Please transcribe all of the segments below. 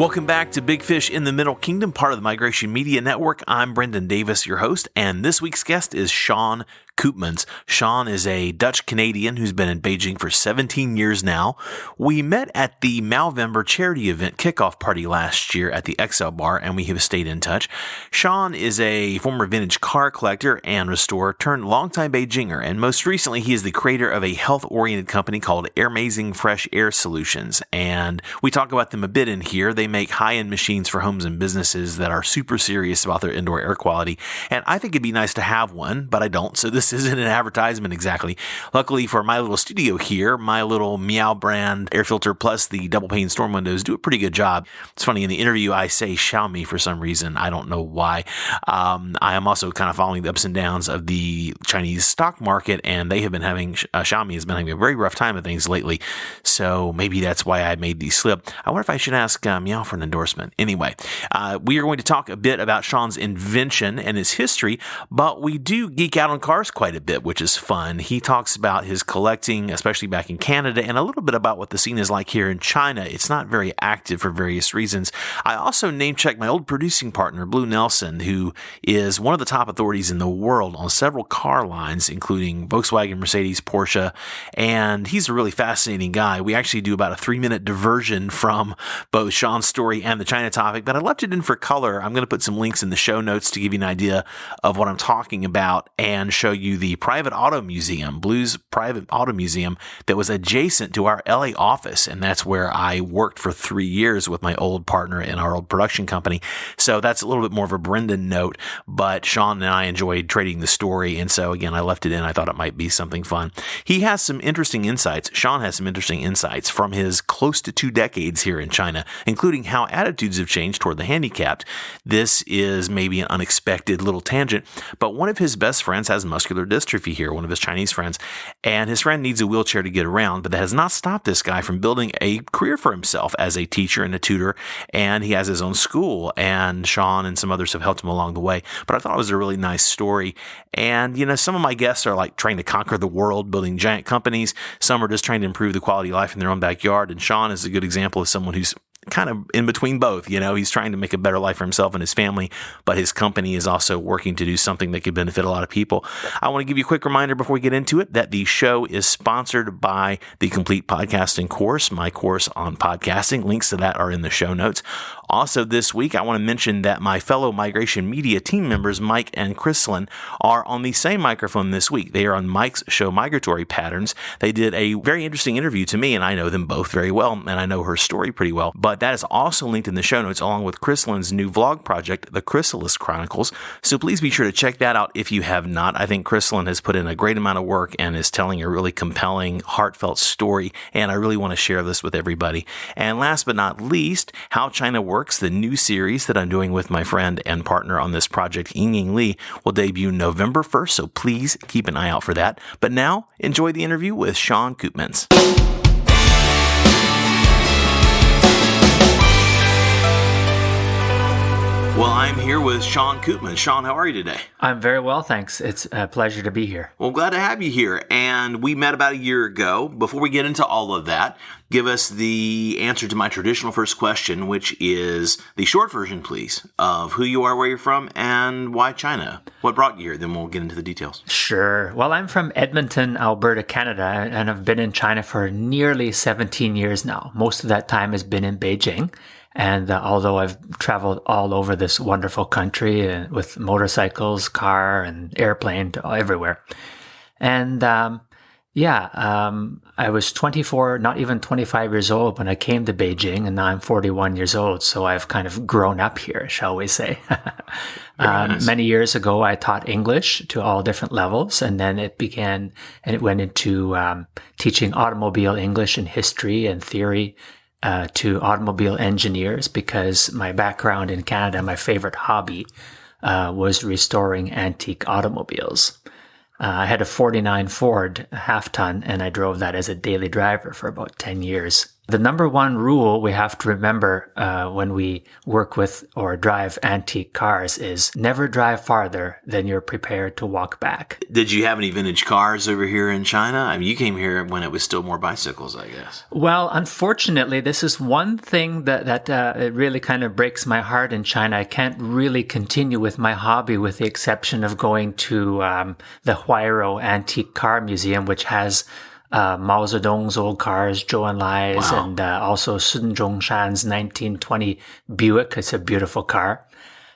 Welcome back to Big Fish in the Middle Kingdom, part of the Migration Media Network. I'm Brendan Davis, your host, and this week's guest is Sean Koopmans. Sean is a Dutch-Canadian who's been in Beijing for 17 years now. We met at the Malvember charity event kickoff party last year at the XL Bar, and we have stayed in touch. Sean is a former vintage car collector and restorer turned longtime Beijinger, and most recently he is the creator of a health-oriented company called Amazing Fresh Air Solutions, and we talk about them a bit in here. They make high-end machines for homes and businesses that are super serious about their indoor air quality, and I think it'd be nice to have one, but I don't, so this isn't an advertisement exactly. Luckily for my little studio here, my little Meow brand air filter plus the double pane storm windows do a pretty good job. It's funny, in the interview I say Xiaomi for some reason. I don't know why. I am also kind of following the ups and downs of the Chinese stock market, and they have been having, Xiaomi has been having a very rough time of things lately. So maybe that's why I made these slip. I wonder if I should ask Meow for an endorsement. Anyway, we are going to talk a bit about Sean's invention and his history, but we do geek out on cars quite a bit, which is fun. He talks about his collecting, especially back in Canada, and a little bit about what the scene is like here in China. It's not very active for various reasons. I also name-checked my old producing partner, Blue Nelson, who is one of the top authorities in the world on several car lines, including Volkswagen, Mercedes, Porsche, and he's a really fascinating guy. We actually do about a 3-minute diversion from both Sean's story and the China topic, but I left it in for color. I'm going to put some links in the show notes to give you an idea of what I'm talking about and show you the private auto museum, Blue's private auto museum, that was adjacent to our LA office. And that's where I worked for 3 years with my old partner in our old production company. So that's a little bit more of a Brendan note, but Sean and I enjoyed trading the story. And so again, I left it in. I thought it might be something fun. He has some interesting insights. Sean has some interesting insights from his close to 2 decades here in China, including how attitudes have changed toward the handicapped. This is maybe an unexpected little tangent, but one of his best friends has muscular dystrophy here, one of his Chinese friends, and his friend needs a wheelchair to get around, but that has not stopped this guy from building a career for himself as a teacher and a tutor, and he has his own school, and Sean and some others have helped him along the way. But I thought it was a really nice story, and some of my guests are like trying to conquer the world, building giant companies. Some are just trying to improve the quality of life in their own backyard, and Sean is a good example of someone who's kind of in between both. He's trying to make a better life for himself and his family, but his company is also working to do something that could benefit a lot of people. I want to give you a quick reminder before we get into it that the show is sponsored by the Complete Podcasting course, my course on podcasting. Links to that are in the show notes. Also this week, I want to mention that my fellow Migration Media team members, Mike and Chrislyn, are on the same microphone this week. They are on Mike's show, Migratory Patterns. They did a very interesting interview to me, and I know them both very well, and I know her story pretty well. But that is also linked in the show notes, along with Chrislyn's new vlog project, The Chrysalis Chronicles. So please be sure to check that out if you have not. I think Chrislyn has put in a great amount of work and is telling a really compelling, heartfelt story, and I really want to share this with everybody. And last but not least, How China Works, the new series that I'm doing with my friend and partner on this project, Ying Li, will debut November 1st, so please keep an eye out for that. But now, enjoy the interview with Sean Koopmans. Well, I'm here with Sean Koopmans. Sean, how are you today? I'm very well, thanks. It's a pleasure to be here. Well, glad to have you here. And we met about a year ago. Before we get into all of that, give us the answer to my traditional first question, which is the short version, please, of who you are, where you're from, and why China. What brought you here? Then we'll get into the details. Sure. Well, I'm from Edmonton, Alberta, Canada, and I've been in China for nearly 17 years now. Most of that time has been in Beijing. And although I've traveled all over this wonderful country with motorcycles, car, and airplane to everywhere. And I was 24, not even 25 years old when I came to Beijing, and now I'm 41 years old. So I've kind of grown up here, shall we say. Nice. Many years ago, I taught English to all different levels, and then it went into teaching automobile English and history and theory to automobile engineers, because my background in Canada, my favorite hobby was restoring antique automobiles. I had a 49 Ford half-ton, and I drove that as a daily driver for about 10 years. The number one rule we have to remember when we work with or drive antique cars is never drive farther than you're prepared to walk back. Did you have any vintage cars over here in China? I mean, you came here when it was still more bicycles, I guess. Well, unfortunately, this is one thing that it really kind of breaks my heart in China. I can't really continue with my hobby with the exception of going to the Huairou Antique Car Museum, which has Mao Zedong's old cars, Zhou Enlai's, Wow. and also Sun Zhongshan's 1920 Buick. It's a beautiful there.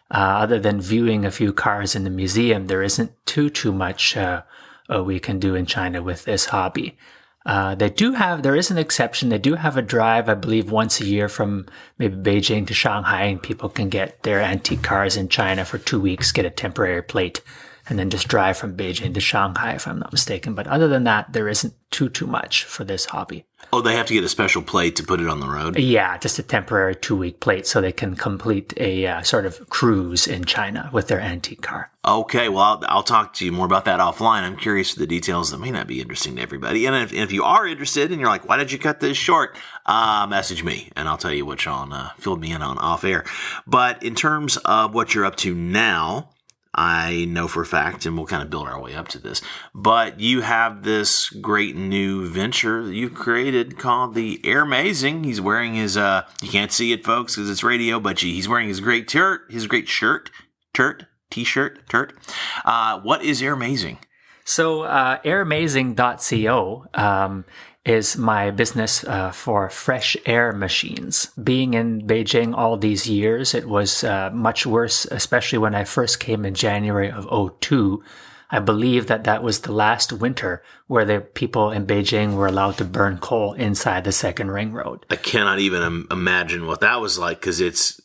Other than viewing a few cars in the museum, there isn't too much we can do in China with this hobby. There is an exception. They do have a drive, I believe, once a year from maybe Beijing to Shanghai, and people can get their antique cars in China for 2 weeks, get a temporary plate, and then just drive from Beijing to Shanghai, if I'm not mistaken. But other than that, there isn't too much for this hobby. Oh, they have to get a special plate to put it on the road? Yeah, just a temporary 2-week plate so they can complete a sort of cruise in China with their antique car. Okay, well, I'll talk to you more about that offline. I'm curious for the details that may not be interesting to everybody. And if you are interested and you're like, why did you cut this short? Message me, and I'll tell you what Sean filled me in on off air. But in terms of what you're up to now, I know for a fact, and we'll kind of build our way up to this, but you have this great new venture that you created called the Airmazing. He's wearing his, you can't see it, folks, because it's radio, but he's wearing his great t-shirt. What is Airmazing? So airmazing.co is my business for fresh air machines. Being in Beijing all these years, it was much worse, especially when I first came in January of 2002. I believe that was the last winter where the people in Beijing were allowed to burn coal inside the second ring road. I cannot even imagine what that was like, because it's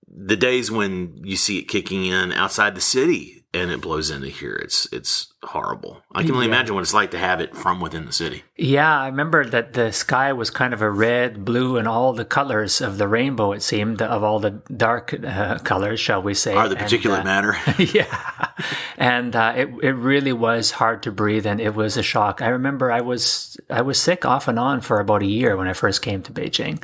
the days when you see it kicking in outside the city and it blows into here. It's horrible. I can only imagine what it's like to have it from within the city. Yeah, I remember that the sky was kind of a red, blue, and all the colors of the rainbow, it seemed, of all the dark colors, shall we say. Are the particulate matter. Yeah. And it really was hard to breathe, and it was a shock. I remember I was sick off and on for about a year when I first came to Beijing.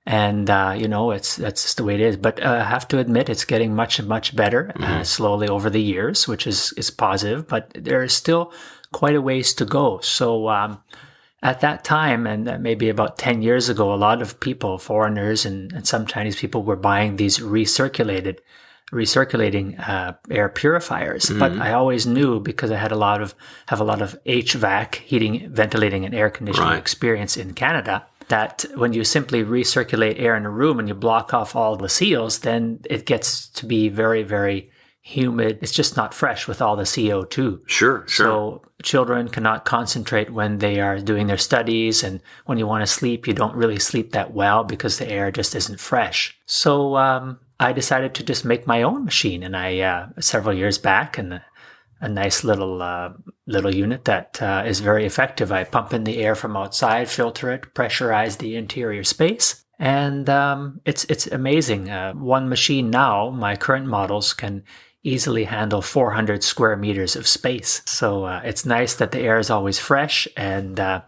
And, that's just the way it is. But I have to admit, it's getting much better slowly over the years, which is positive. But there is still quite a ways to go. So at that time, and maybe about 10 years ago, a lot of people, foreigners and some Chinese people, were buying these recirculating air purifiers. Mm-hmm. But I always knew, because I have a lot of HVAC, heating, ventilating, and air conditioning experience in Canada, that when you simply recirculate air in a room and you block off all the seals, then it gets to be very, very humid. It's just not fresh with all the CO2. Sure. So children cannot concentrate when they are doing their studies. And when you want to sleep, you don't really sleep that well because the air just isn't fresh. So I decided to just make my own machine. And I, several years back, and a nice little unit that is very effective. I pump in the air from outside, filter it, pressurize the interior space, and it's amazing. One machine now, my current models, can easily handle 400 square meters of space. So it's nice that the air is always fresh, and I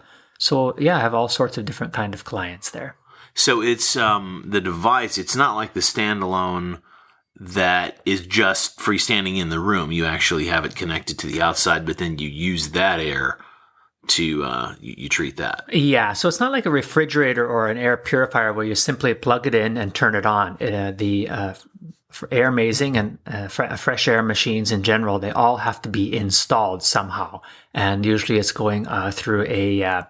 have all sorts of different kind of clients there. So it's the device. It's not like the standalone that is just freestanding in the room. You actually have it connected to the outside, but then you use that air to you treat that. Yeah, so it's not like a refrigerator or an air purifier where you simply plug it in and turn it on. For Airmazing and fresh air machines in general, they all have to be installed somehow, and usually it's going through a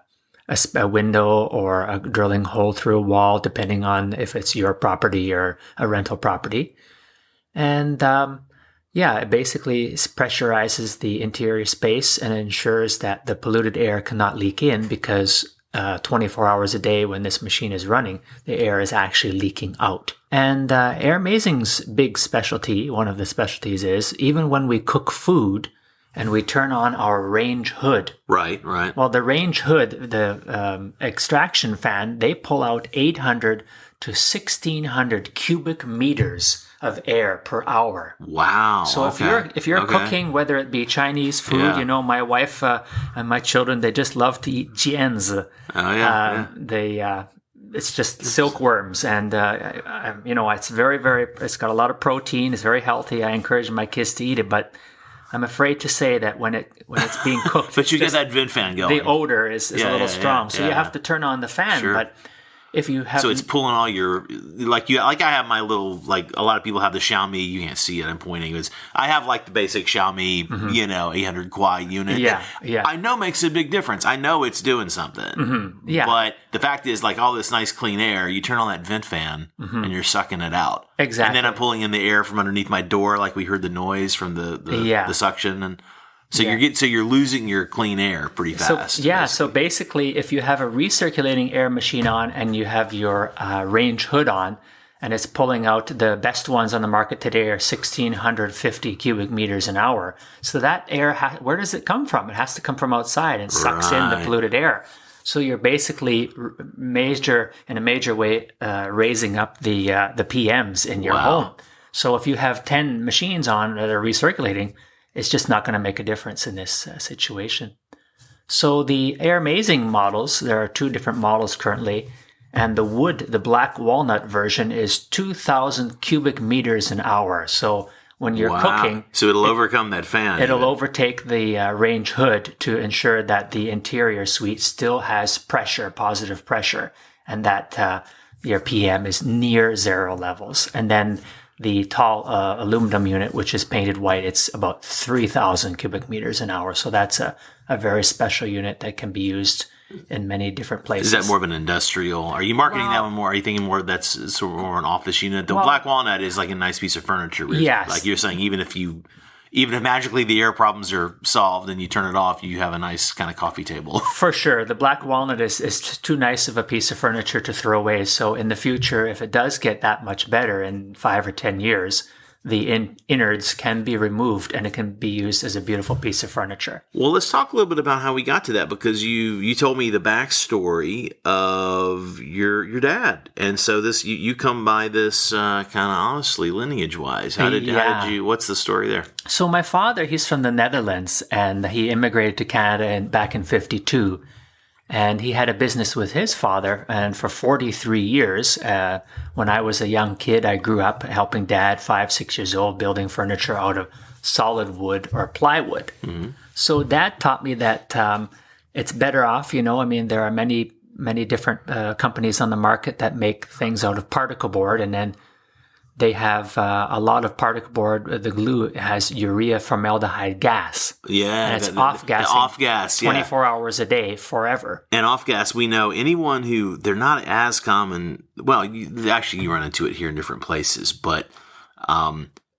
window or a drilling hole through a wall, depending on if it's your property or a rental property. And it basically pressurizes the interior space and ensures that the polluted air cannot leak in, because 24 hours a day when this machine is running, the air is actually leaking out. And Airmazing's big specialty, one of the specialties, is even when we cook food and we turn on our range hood. Right. Well, the range hood, the extraction fan, they pull out 800 to 1,600 cubic meters of air per hour. Wow. So if you're cooking, whether it be Chinese food, my wife and my children, they just love to eat jianzi. Oh yeah. it's just silkworms, and it's it's got a lot of protein. It's very healthy. I encourage my kids to eat it, but I'm afraid to say that when it's being cooked, but you get that vent fan going. The odor is a little strong, so you have to turn on the fan. Sure. But if you have, so it's pulling all your I have my little, like a lot of people have the Xiaomi. You can't see it. I'm pointing. I have like the basic Xiaomi, 800 Quad unit. Yeah. I know makes a big difference. I know it's doing something. Mm-hmm. Yeah. But the fact is, like all this nice clean air, you turn on that vent fan and you're sucking it out. Exactly. And then I'm pulling in the air from underneath my door, like we heard the noise from the suction and. So you're losing your clean air pretty fast. So basically, if you have a recirculating air machine on and you have your range hood on, and it's pulling out the best ones on the market today are 1,650 cubic meters an hour. So that air, where does it come from? It has to come from outside and sucks in the polluted air. So you're basically in a major way raising up the PMs in your home. So if you have 10 machines on that are recirculating, it's just not going to make a difference in this situation. So the Air Amazing models, there are 2 different models currently, and the black walnut version is 2,000 cubic meters an hour. So when you're cooking... So it'll overcome that fan. It'll overtake the range hood to ensure that the interior suite still has pressure, positive pressure, and that your PM is near zero levels. And then the tall aluminum unit, which is painted white, it's about 3,000 cubic meters an hour. So that's a very special unit that can be used in many different places. Is that more of an industrial? Are you marketing that one more? Are you thinking more that's sort of more an office unit? The black walnut is like a nice piece of furniture. Yes. Like you're saying, even if magically the air problems are solved and you turn it off, you have a nice kind of coffee table. For sure. The black walnut is too nice of a piece of furniture to throw away. So in the future, if it does get that much better in 5 or 10 years, the innards can be removed and it can be used as a beautiful piece of furniture. Well, let's talk a little bit about how we got to that, because you told me the backstory of your dad. And so this you come by this kind of honestly lineage-wise. How did you, what's the story there? So my father, he's from the Netherlands, and he immigrated to Canada back in 1952. And he had a business with his father, and for 43 years, when I was a young kid, I grew up helping Dad, 5, 6 years old, building furniture out of solid wood or plywood. Mm-hmm. So Dad taught me that it's better off, there are many different companies on the market that make things out of particle board, and then they have a lot of particle board. The glue has urea formaldehyde gas. Yeah. And it's off-gassing. Off-gas, 24 hours a day, forever. And off-gas, we know anyone who, they're not as common. Well, you run into it here in different places, but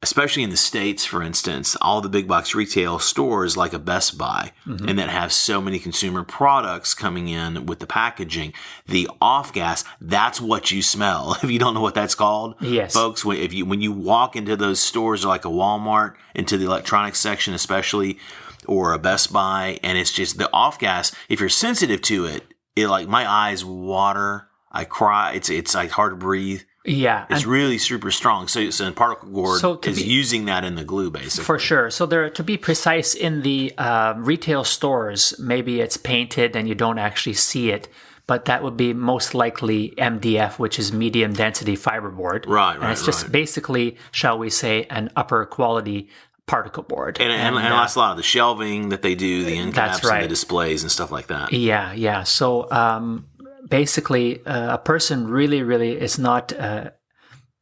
especially in the States, for instance, all the big box retail stores like a Best Buy, and that have so many consumer products coming in with the packaging, the off gas, that's what you smell. If you don't know what that's called, yes, folks, when you walk into those stores like a Walmart, into the electronics section especially, or a Best Buy, and it's just the off gas, if you're sensitive to it, like my eyes water, I cry, it's like hard to breathe. Yeah. It's really super strong. So particle board is using that in the glue, basically. For sure. So to be precise, in the retail stores, maybe it's painted and you don't actually see it, but that would be most likely MDF, which is medium density fiberboard. Right. And it's just basically, shall we say, an upper quality particle board. And that's a lot of the shelving that they do, the end caps and the displays and stuff like that. Yeah. So, basically, a person really is not,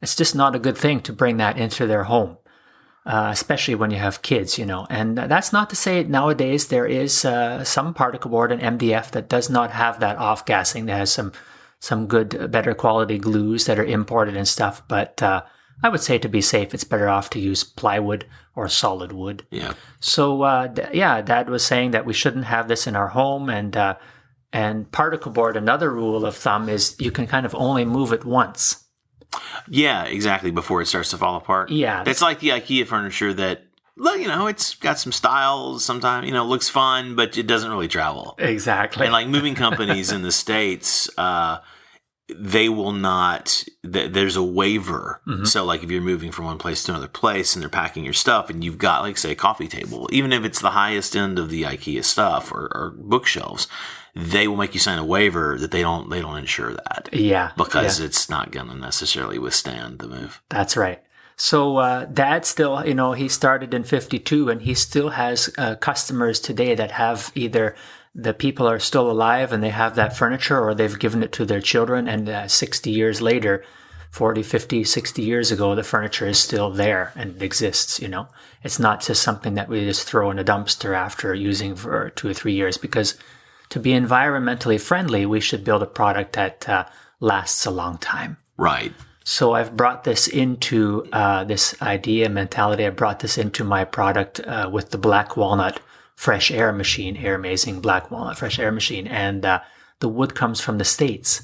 it's just not a good thing to bring that into their home, especially when you have kids, And that's not to say nowadays there is some particle board and MDF that does not have that off-gassing, that has some good, better quality glues that are imported and stuff. But I would say to be safe, it's better off to use plywood or solid wood. Yeah. So, Dad was saying that we shouldn't have this in our home, and particle board, another rule of thumb is you can kind of only move it once. Yeah, exactly, before it starts to fall apart. Yeah. It's like the IKEA furniture that, it's got some styles sometimes, looks fun, but it doesn't really travel. Exactly. And like moving companies in the States, they will not, there's a waiver. Mm-hmm. So like if you're moving from one place to another place and they're packing your stuff and you've got, like, say, a coffee table, even if it's the highest end of the IKEA stuff or bookshelves, they will make you sign a waiver that they don't insure that. Yeah. Because it's not going to necessarily withstand the move. That's right. So Dad still, he started in 52, and he still has customers today that have either the people are still alive and they have that furniture, or they've given it to their children, and 60 years later, 40, 50, 60 years ago, the furniture is still there and it exists, It's not just something that we just throw in a dumpster after using for 2 or 3 years, because to be environmentally friendly, we should build a product that lasts a long time. Right. So I've brought this into this idea, mentality. I brought this into my product with the Black Walnut Fresh Air Machine, Air Amazing Black Walnut Fresh Air Machine. And the wood comes from the States.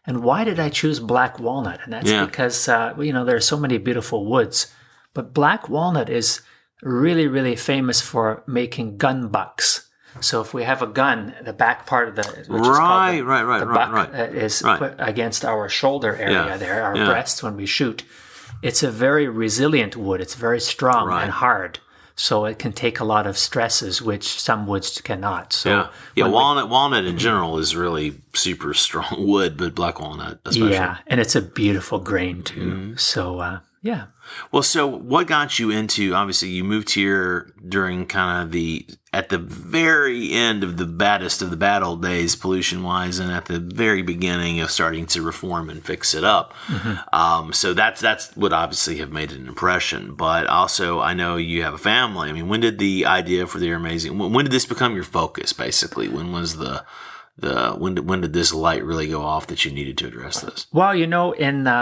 And why did I choose black walnut? And that's because, there are so many beautiful woods. But black walnut is really, really famous for making gun butts. So if we have a gun, the back part of the buck is put against our shoulder area there, our breasts when we shoot. It's a very resilient wood. It's very strong and hard. So it can take a lot of stresses, which some woods cannot. So walnut in general is really super strong wood, but black walnut especially. Yeah, and it's a beautiful grain too. Mm-hmm. So Well, so what got you into? Obviously, you moved here during kind of at the very end of the baddest of the bad old days, pollution wise, and at the very beginning of starting to reform and fix it up. Mm-hmm. So that's what obviously have made an impression. But also, I know you have a family. I mean, when did the idea for the Air Amazing? When did this become your focus? Basically, when was when did this light really go off that you needed to address this? Well,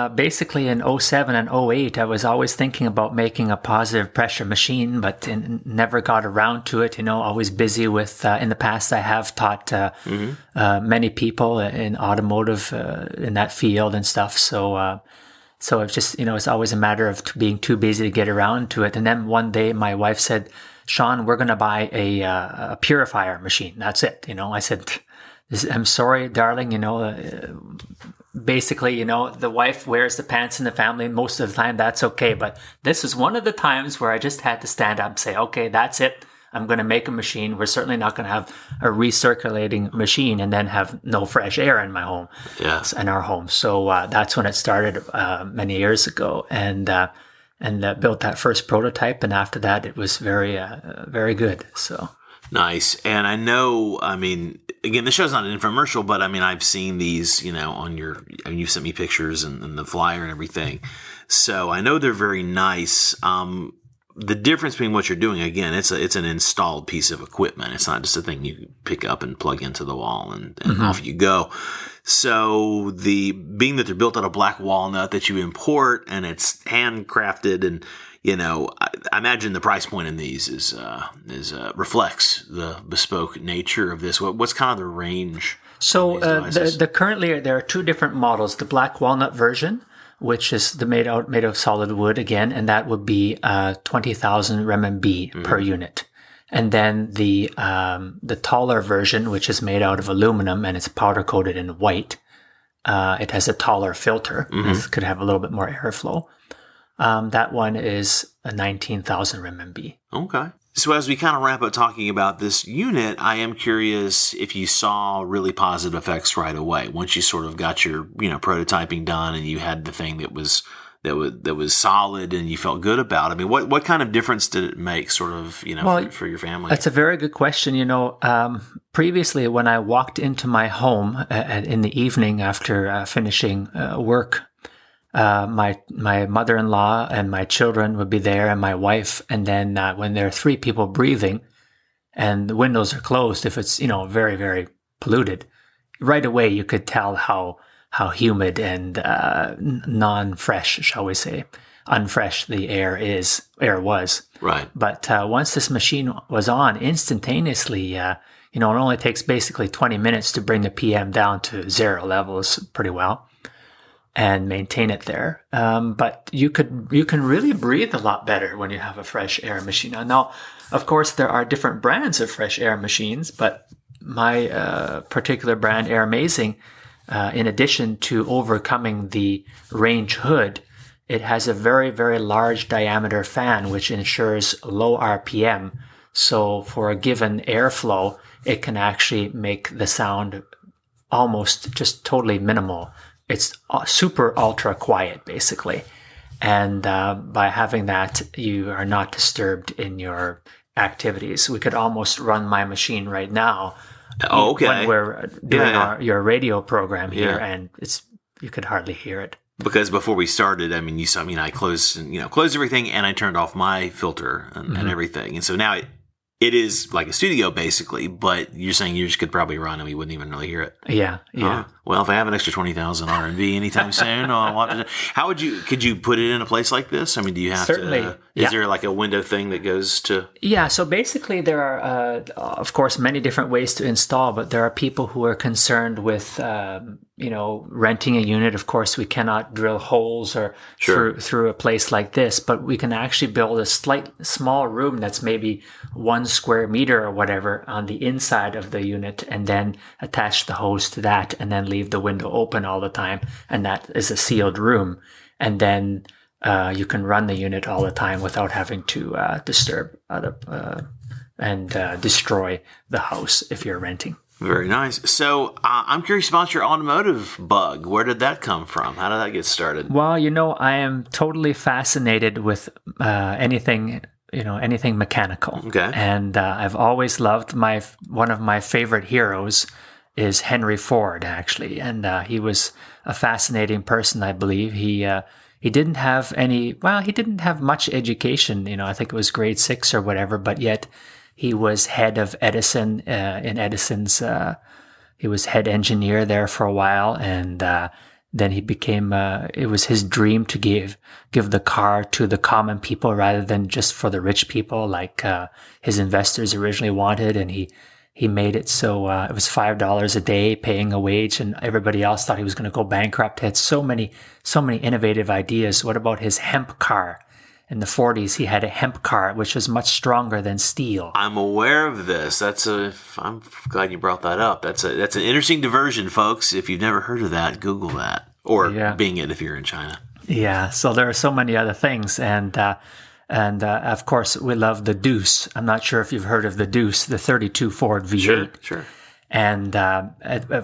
basically in 07 and 08, I was always thinking about making a positive pressure machine, but never got around to it. Always busy with. In the past, I have taught many people in automotive in that field and stuff. So it's just it's always a matter of being too busy to get around to it. And then one day, my wife said, "Sean, we're going to buy a purifier machine. That's it." I said, "I'm sorry, darling, basically, the wife wears the pants in the family most of the time. That's okay. But this is one of the times where I just had to stand up and say, okay, that's it. I'm going to make a machine. We're certainly not going to have a recirculating machine and then have no fresh air in my home, in our home." So that's when it started many years ago, and built that first prototype. And after that, it was very, very good. So. Nice. And I know, again, the show's not an infomercial, but I've seen these, on you sent me pictures and the flyer and everything. So I know they're very nice. The difference between what you're doing, again, it's an installed piece of equipment. It's not just a thing you pick up and plug into the wall and off you go. So being that they're built out of black walnut that you import and it's handcrafted and, I imagine the price point in these is reflects the bespoke nature of this. What's kind of the range? So currently there are two different models: the black walnut version, which is made of solid wood again, and that would be 20,000 RMB per unit. And then the taller version, which is made out of aluminum and it's powder coated in white. It has a taller filter. It could have a little bit more airflow. That one is 19,000 RMB. Okay. So as we kind of wrap up talking about this unit, I am curious if you saw really positive effects right away once you sort of got your prototyping done and you had the thing that was solid and you felt good about. What kind of difference did it make, sort of for your family? That's a very good question. Previously when I walked into my home in the evening after finishing work. My mother-in-law and my children would be there, and my wife. And then when there are three people breathing, and the windows are closed, if it's very, very polluted, right away you could tell how humid and non-fresh, shall we say, unfresh the air was. Right. But once this machine was on, instantaneously, it only takes basically 20 minutes to bring the PM down to 0 levels pretty well. And maintain it there. But you can really breathe a lot better when you have a fresh air machine. Now, of course, there are different brands of fresh air machines, but my particular brand, Air Amazing, in addition to overcoming the range hood, it has a very, very large diameter fan, which ensures low RPM. So for a given airflow, it can actually make the sound almost just totally minimal. It's super ultra quiet, basically. And by having that, you are not disturbed in your activities. We could almost run my machine right now. Oh, okay. When we're doing your radio program here, and you could hardly hear it. Because before we started, I mean, you saw, I closed everything, and I turned off my filter and everything. And so now it is like a studio, basically, but you're saying you just could probably run and we wouldn't even really hear it. Yeah. Well, if I have an extra 20,000 R&B anytime soon, could you put it in a place like this? I mean, do you have to, is there like a window thing that goes to? Yeah. So basically there are, of course, many different ways to install, but there are people who are concerned with, renting a unit. Of course, we cannot drill holes or through a place like this, but we can actually build a small room that's maybe 1 square meter or whatever on the inside of the unit, and then attach the hose to that, and then leave the window open all the time. And that is a sealed room. And then you can run the unit all the time without having to disturb and destroy the house if you're renting. Very nice. So I'm curious about your automotive bug. Where did that come from? How did that get started? Well, I am totally fascinated with anything mechanical. Okay. And I've always loved one of my favorite heroes is Henry Ford, actually. And he was a fascinating person, I believe. He didn't have he didn't have much education. I think it was grade 6 or whatever, but yet he was head of Edison in Edison's. He was head engineer there for a while, and then he became. It was his dream to give the car to the common people rather than just for the rich people, like his investors originally wanted. And he made it so it was $5 a day, paying a wage, and everybody else thought he was going to go bankrupt. He had so many innovative ideas. What about his hemp car? In the 40s, he had a hemp car, which was much stronger than steel. I'm aware of this. I'm glad you brought that up. That's an interesting diversion, folks. If you've never heard of that, Google that. Or Bing it if you're in China. Yeah, so there are so many other things. And of course, we love the Deuce. I'm not sure if you've heard of the Deuce, the 32 Ford V8. Sure. And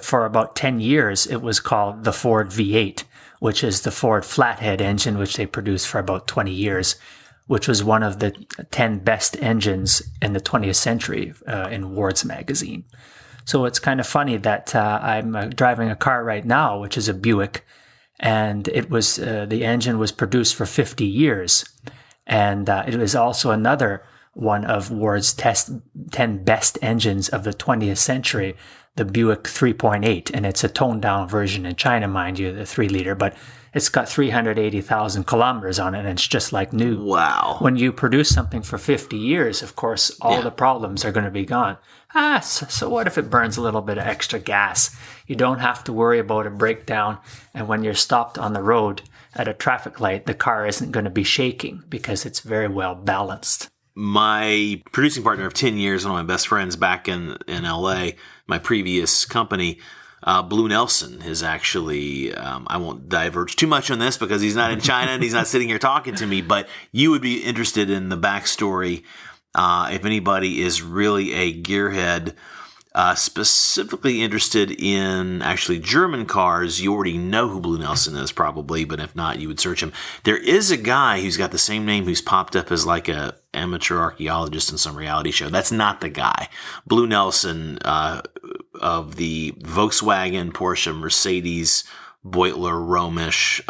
for about 10 years, it was called the Ford V8, which is the Ford flathead engine, which they produced for about 20 years, which was one of the 10 best engines in the 20th century in Ward's magazine. So it's kind of funny that I'm driving a car right now, which is a Buick, and it was the engine was produced for 50 years. And it was also another one of Ward's 10 best engines of the 20th century, the Buick 3.8, and it's a toned-down version in China, mind you, the 3-liter, but it's got 380,000 kilometers on it, and it's just like new. Wow. When you produce something for 50 years, of course, all the problems are going to be gone. So what if it burns a little bit of extra gas? You don't have to worry about a breakdown, and when you're stopped on the road at a traffic light, the car isn't going to be shaking because it's very well balanced. My producing partner of 10 years, one of my best friends back in LA, my previous company, Blue Nelson, is actually, I won't diverge too much on this because he's not in China and he's not sitting here talking to me, but you would be interested in the backstory if anybody is really a gearhead, specifically interested in actually German cars. You already know who Blue Nelson is probably, but if not, you would search him. There is a guy who's got the same name who's popped up as like a amateur archaeologist in some reality show. That's not the guy. Blue Nelson, of the Volkswagen, Porsche, Mercedes, Beutler, Romisch,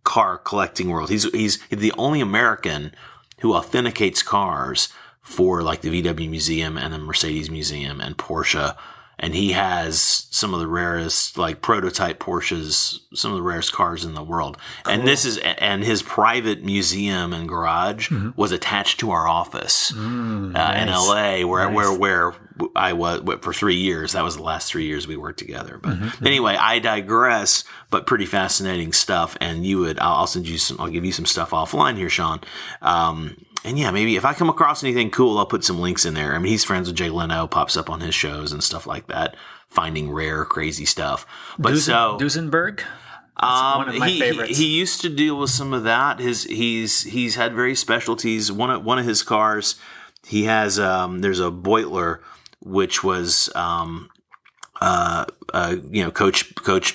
car collecting world. He's the only American who authenticates cars for like the VW Museum and the Mercedes Museum and Porsche. And he has some of the rarest, like prototype Porsches, some of the rarest cars in the world. Cool. And his private museum and garage was attached to our office in LA, where I was for 3 years. That was the last 3 years we worked together. But anyway, I digress. But pretty fascinating stuff. And I'll send you I'll give you some stuff offline here, Sean. And yeah, maybe if I come across anything cool, I'll put some links in there. I mean, he's friends with Jay Leno, pops up on his shows and stuff like that, finding rare, crazy stuff. But Duesenberg? One of my favorites. He used to deal with some of that. He's had various specialties. One of his cars he has there's a Beutler which was Coach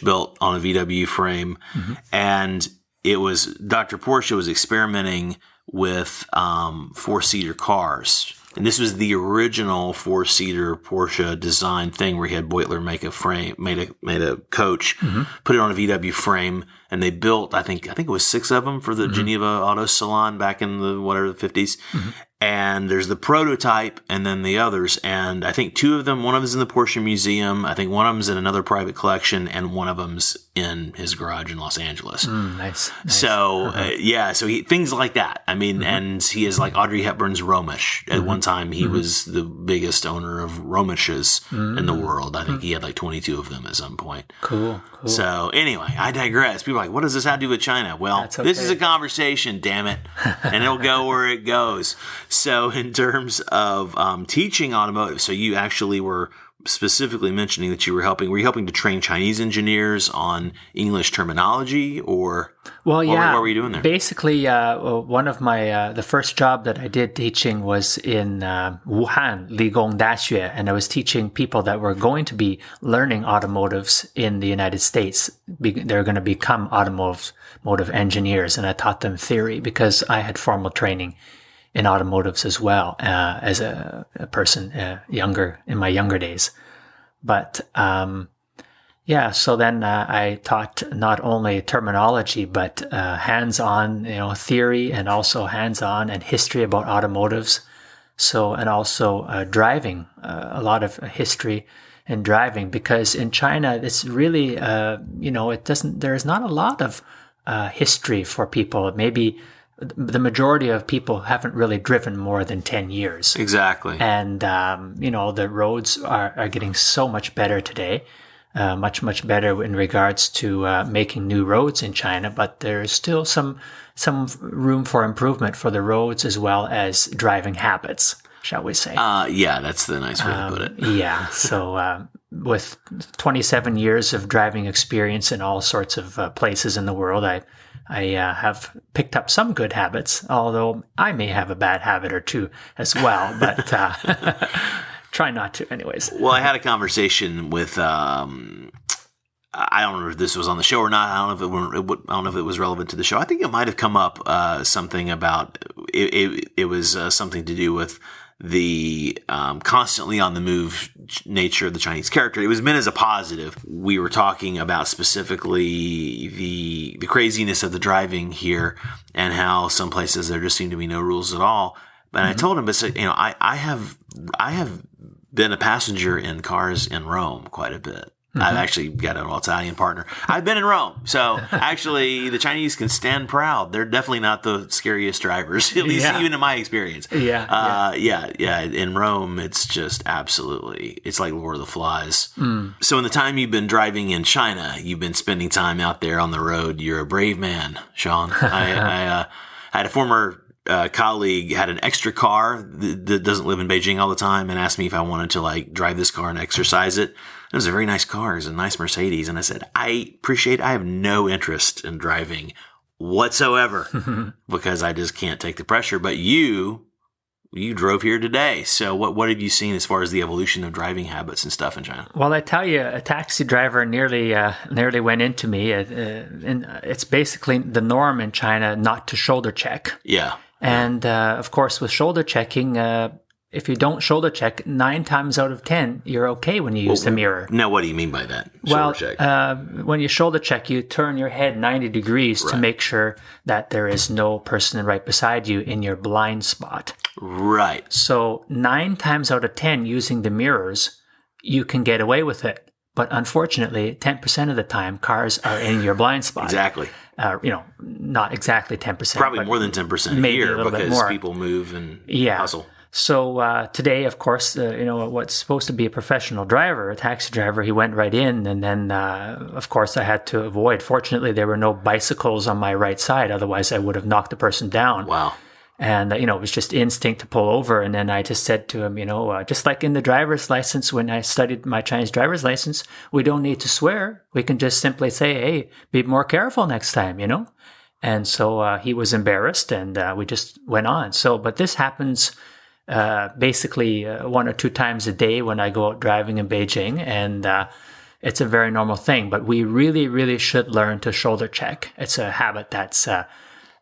built on a VW frame, and it was Dr. Porsche was experimenting with 4-seater cars. And this was the original 4-seater Porsche design thing where he had Beutler make a frame, made a coach, put it on a VW frame, and they built, I think it was 6 of them for the Geneva Auto Salon back in the 50s. And there's the prototype and then the others. And I think 2 of them, one of them's in the Porsche Museum. I think one of them's in another private collection, and one of them's in his garage in Los Angeles. Nice. So, so things like that. I mean, and he is like Audrey Hepburn's Romish. At one time, he was the biggest owner of Romishes in the world. I think he had like 22 of them at some point. Cool. So anyway, I digress. People are like, what does this have to do with China? Well, This is a conversation, damn it. And it'll go where it goes. So in terms of teaching automotive, so you actually were specifically mentioning that were you helping to train Chinese engineers on English terminology, or what were you doing there? Basically, one of my the first job that I did teaching was in Wuhan Ligong Daxue, and I was teaching people that were going to be learning automotives in the United States. They're going to become automotive engineers, and I taught them theory because I had formal training in automotives as well, as a person in my younger days. But so then I taught not only terminology but hands-on, theory, and also hands-on and history about automotives. So, and also driving, a lot of history in driving, because in China it's really there's not a lot of history for people. Maybe the majority of people haven't really driven more than 10 years. Exactly. And, the roads are getting so much better today, much, much better in regards to making new roads in China. But there's still some room for improvement for the roads as well as driving habits, shall we say. That's the nice way to put it. So with 27 years of driving experience in all sorts of places in the world, I have picked up some good habits, although I may have a bad habit or two as well, but try not to anyways. Well, I had a conversation with, I don't know if this was on the show or not. I don't know if it was relevant to the show. I think it might have come up something about, it was something to do with the constantly on the move nature of the Chinese character. It was meant as a positive. We were talking about specifically the craziness of the driving here, and how some places there just seem to be no rules at all. But I told him, I have been a passenger in cars in Rome quite a bit. I've actually got an Italian partner. I've been in Rome. So actually the Chinese can stand proud. They're definitely not the scariest drivers, at least even in my experience. In Rome, it's just absolutely, it's like Lord of the Flies. So in the time you've been driving in China, you've been spending time out there on the road. You're a brave man, Sean. I had a former colleague had an extra car that doesn't live in Beijing all the time, and asked me if I wanted to drive this car and exercise it. It was a very nice car. It was a nice Mercedes. And I said, I have no interest in driving whatsoever because I just can't take the pressure. But you drove here today. So what have you seen as far as the evolution of driving habits and stuff in China? Well, I tell you, a taxi driver nearly went into me. And it's basically the norm in China not to shoulder check. Yeah. And, of course, with shoulder checking, if you don't shoulder check, 9 times out of 10, you're okay when you use the mirror. Now, what do you mean by that? Shoulder check? When you shoulder check, you turn your head 90 degrees to make sure that there is no person right beside you in your blind spot. Right. So 9 times out of 10, using the mirrors, you can get away with it. But unfortunately, 10% of the time, cars are in your blind spot. Exactly. Not exactly 10%. Probably more than 10% maybe here, a little because bit more. People move and hustle. So today, of course, what's supposed to be a professional driver, a taxi driver, he went right in, and then, of course, I had to avoid. Fortunately, there were no bicycles on my right side. Otherwise, I would have knocked the person down. Wow. And, it was just instinct to pull over. And then I just said to him, just like in the driver's license, when I studied my Chinese driver's license, we don't need to swear. We can just simply say, hey, be more careful next time, And so he was embarrassed, and we just went on. So, but this happens basically 1 or 2 times a day when I go out driving in Beijing, and it's a very normal thing. But we really, really should learn to shoulder check. It's a habit that's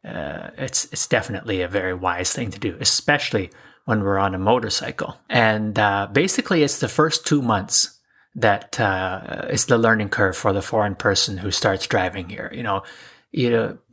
it's definitely a very wise thing to do, especially when we're on a motorcycle. And basically, it's the first 2 months that is the learning curve for the foreign person who starts driving here.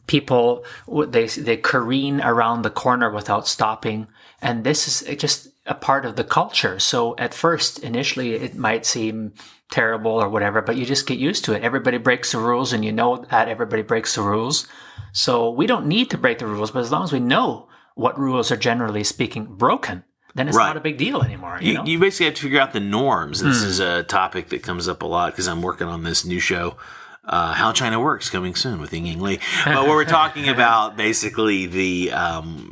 People, they careen around the corner without stopping. And this is just a part of the culture. So at first, initially, it might seem terrible or whatever, but you just get used to it. Everybody breaks the rules, and you know that everybody breaks the rules. So we don't need to break the rules, but as long as we know what rules are generally speaking broken, then it's not a big deal anymore. You basically have to figure out the norms. This is a topic that comes up a lot because I'm working on this new show, How China Works, coming soon with Ying Li. But where we're talking about basically the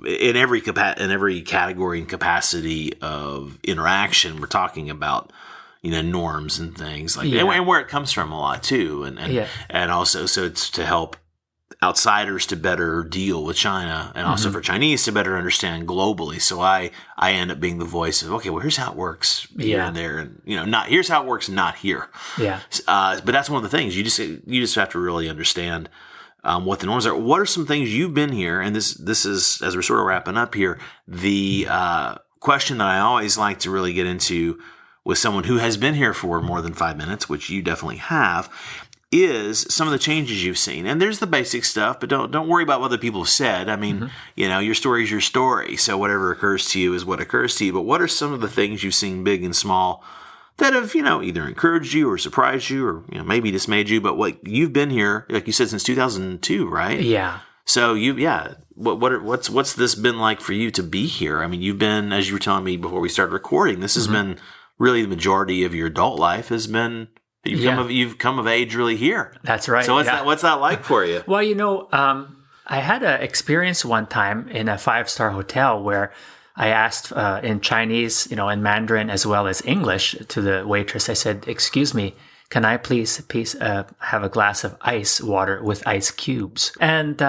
in every category and capacity of interaction, we're talking about norms and things like that, and where it comes from a lot too, and also so it's to help outsiders to better deal with China, and also for Chinese to better understand globally. So I end up being the voice of, okay, well, here's how it works here and there, and not here's how it works, not here. Yeah. But that's one of the things you just have to really understand what the norms are. What are some things you've been here? And this is, as we're sort of wrapping up here, the question that I always like to really get into with someone who has been here for more than 5 minutes, which you definitely have, is some of the changes you've seen. And there's the basic stuff, but don't worry about what other people have said. I mean, your story is your story. So whatever occurs to you is what occurs to you. But what are some of the things you've seen, big and small, that have, either encouraged you or surprised you or, maybe dismayed you? But what you've been here, like you said, since 2002, right? Yeah. So what's this been like for you to be here? I mean, you've been, as you were telling me before we started recording, this has been really the majority of your adult life has been, you've come of age really here. That's right. So what's that like for you? Well, I had an experience one time in a 5-star hotel where I asked in Chinese, in Mandarin as well as English to the waitress. I said, "Excuse me, can I please have a glass of ice water with ice cubes?" And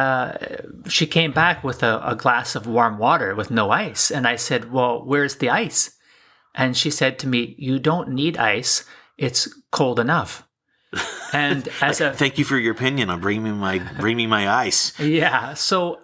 she came back with a glass of warm water with no ice. And I said, "Well, where's the ice?" And she said to me, "You don't need ice. It's cold enough." And thank you for your opinion on bring me my ice. Yeah. So,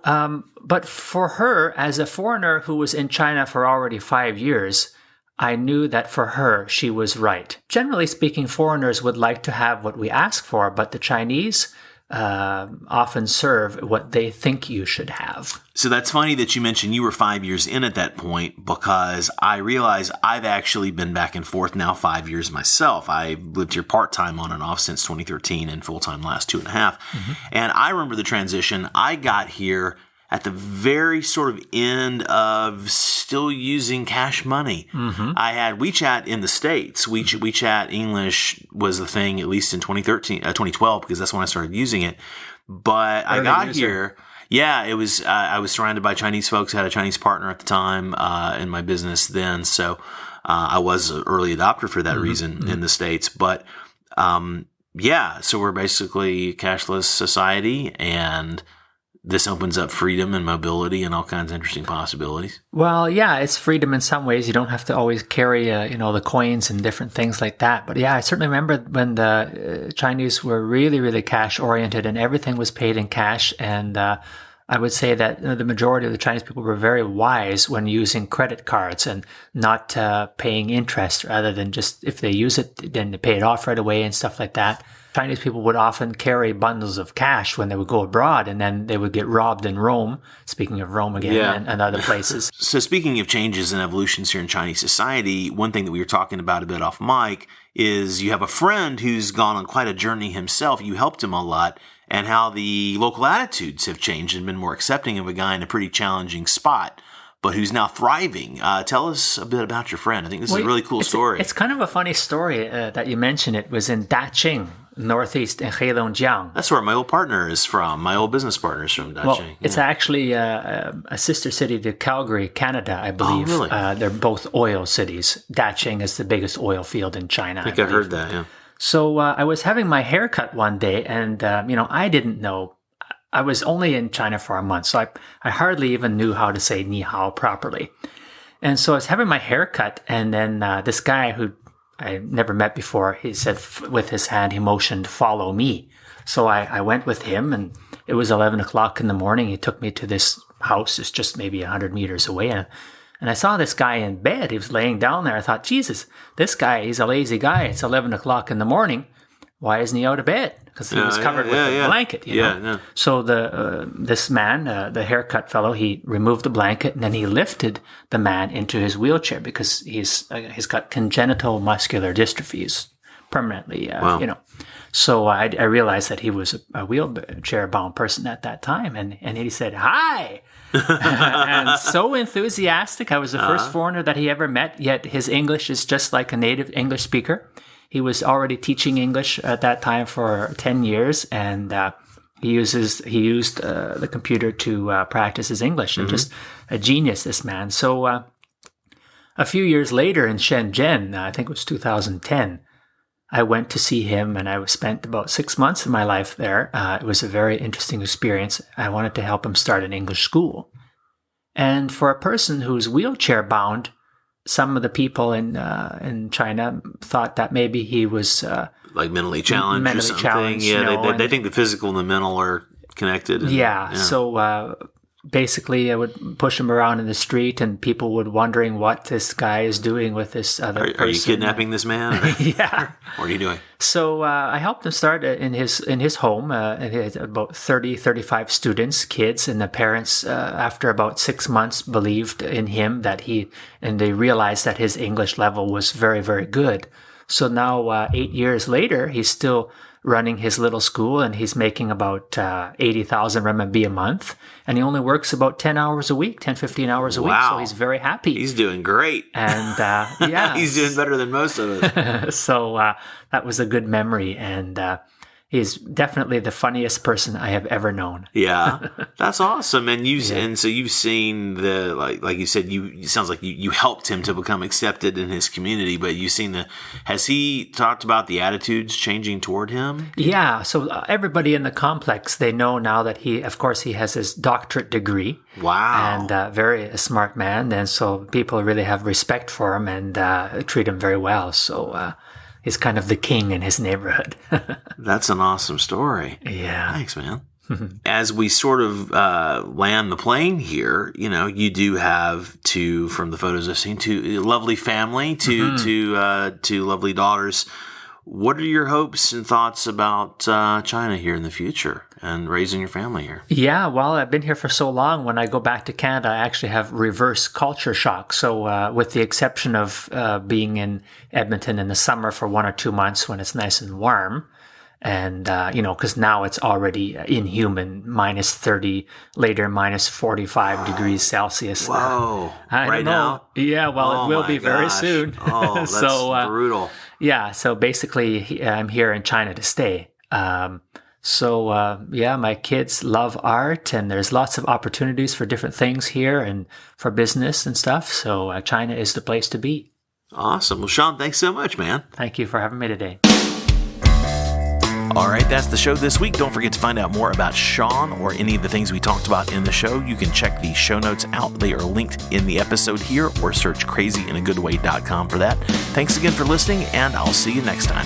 but for her, as a foreigner who was in China for already 5 years, I knew that for her, she was right. Generally speaking, foreigners would like to have what we ask for, but the Chinese often serve what they think you should have. So that's funny that you mentioned you were 5 years in at that point, because I realize I've actually been back and forth now 5 years myself. I lived here part-time on and off since 2013 and full-time last 2.5. And I remember the transition. I got here at the very sort of end of still using cash money. I had WeChat in the States. WeChat English was the thing, at least in 2012, because that's when I started using it. But I got here. Yeah, it was. I was surrounded by Chinese folks. I had a Chinese partner at the time in my business then. So I was an early adopter for that reason in the States. But so we're basically a cashless society, and this opens up freedom and mobility and all kinds of interesting possibilities. Well, yeah, it's freedom in some ways. You don't have to always carry, the coins and different things like that. But yeah, I certainly remember when the Chinese were really, really cash oriented and everything was paid in cash. And I would say that the majority of the Chinese people were very wise when using credit cards and not paying interest, rather than just if they use it, then they pay it off right away and stuff like that. Chinese people would often carry bundles of cash when they would go abroad, and then they would get robbed in Rome, speaking of Rome again, and other places. So speaking of changes and evolutions here in Chinese society, one thing that we were talking about a bit off mic is you have a friend who's gone on quite a journey himself. You helped him a lot, and how the local attitudes have changed and been more accepting of a guy in a pretty challenging spot, but who's now thriving. Tell us a bit about your friend. I think this is a really cool story. It's kind of a funny story that you mentioned. It was in Daqing, Northeast in Heilongjiang. That's where my old partner is from. My old business partner is from Daqing. Well, it's actually a sister city to Calgary, Canada, I believe. Oh, really? They're both oil cities. Daqing is the biggest oil field in China. I think I've heard that, yeah. So I was having my hair cut one day, and I didn't know. I was only in China for a month, so I hardly even knew how to say ni hao properly. And so I was having my hair cut, and then this guy who I never met before, he said with his hand, he motioned, "Follow me." So I went with him, and it was 11 o'clock in the morning. He took me to this house. It's just maybe 100 meters away. And I saw this guy in bed. He was laying down there. I thought, Jesus, this guy, he's a lazy guy. It's 11 o'clock in the morning. Why isn't he out of bed? Because he was covered with a blanket, you know. No. So this man, the haircut fellow, he removed the blanket, and then he lifted the man into his wheelchair because he's got congenital muscular dystrophies permanently, you know. So I realized that he was a wheelchair-bound person at that time, and he said, "Hi!" And so enthusiastic. I was the first foreigner that he ever met, yet his English is just like a native English speaker. He was already teaching English at that time for 10 years, and he used the computer to practice his English, and just a genius, this man. So a few years later in Shenzhen, I think it was 2010, I went to see him, and I spent about 6 months of my life there. It was a very interesting experience. I wanted to help him start an English school. And for a person who's wheelchair-bound, some of the people in China thought that maybe he was like mentally challenged or something. Yeah, they think the physical and the mental are connected. So basically, I would push him around in the street, and people would wondering what this guy is doing with this other person. Are you kidnapping this man? Yeah. What are you doing? So I helped him start in his home. He had about 35 students, kids, and the parents, after about 6 months, believed in him and they realized that his English level was very, very good. So now, 8 years later, he's still running his little school, and he's making about 80,000 RMB a month, and he only works about 15 hours a week, so he's very happy. He's doing great. And he's doing better than most of us. So that was a good memory, and he's definitely the funniest person I have ever known. Yeah, that's awesome. And and so you've seen like you said, it sounds like you helped him to become accepted in his community. But you've seen has he talked about the attitudes changing toward him? Yeah. So everybody in the complex, they know now that he has his doctorate degree. Wow. And very smart man, and so people really have respect for him and treat him very well. So. He's kind of the king in his neighborhood. That's an awesome story. Yeah. Thanks, man. As we sort of land the plane here, you do have from the photos I've seen, two lovely family, two lovely daughters. What are your hopes and thoughts about China here in the future and raising your family here? Yeah, well, I've been here for so long. When I go back to Canada, I actually have reverse culture shock. So with the exception of being in Edmonton in the summer for 1 or 2 months when it's nice and warm, and, because now it's already inhuman, minus 30, later minus 45 degrees Celsius. Whoa. Right now? Yeah, well, it will be very soon. Oh, that's brutal. Yeah, so basically I'm here in China to stay. My kids love art, and there's lots of opportunities for different things here and for business and stuff. So China is the place to be. Awesome. Well, Sean, thanks so much, man. Thank you for having me today. All right, that's the show this week. Don't forget to find out more about Sean or any of the things we talked about in the show. You can check the show notes out. They are linked in the episode here, or search crazyinagoodway.com for that. Thanks again for listening, and I'll see you next time.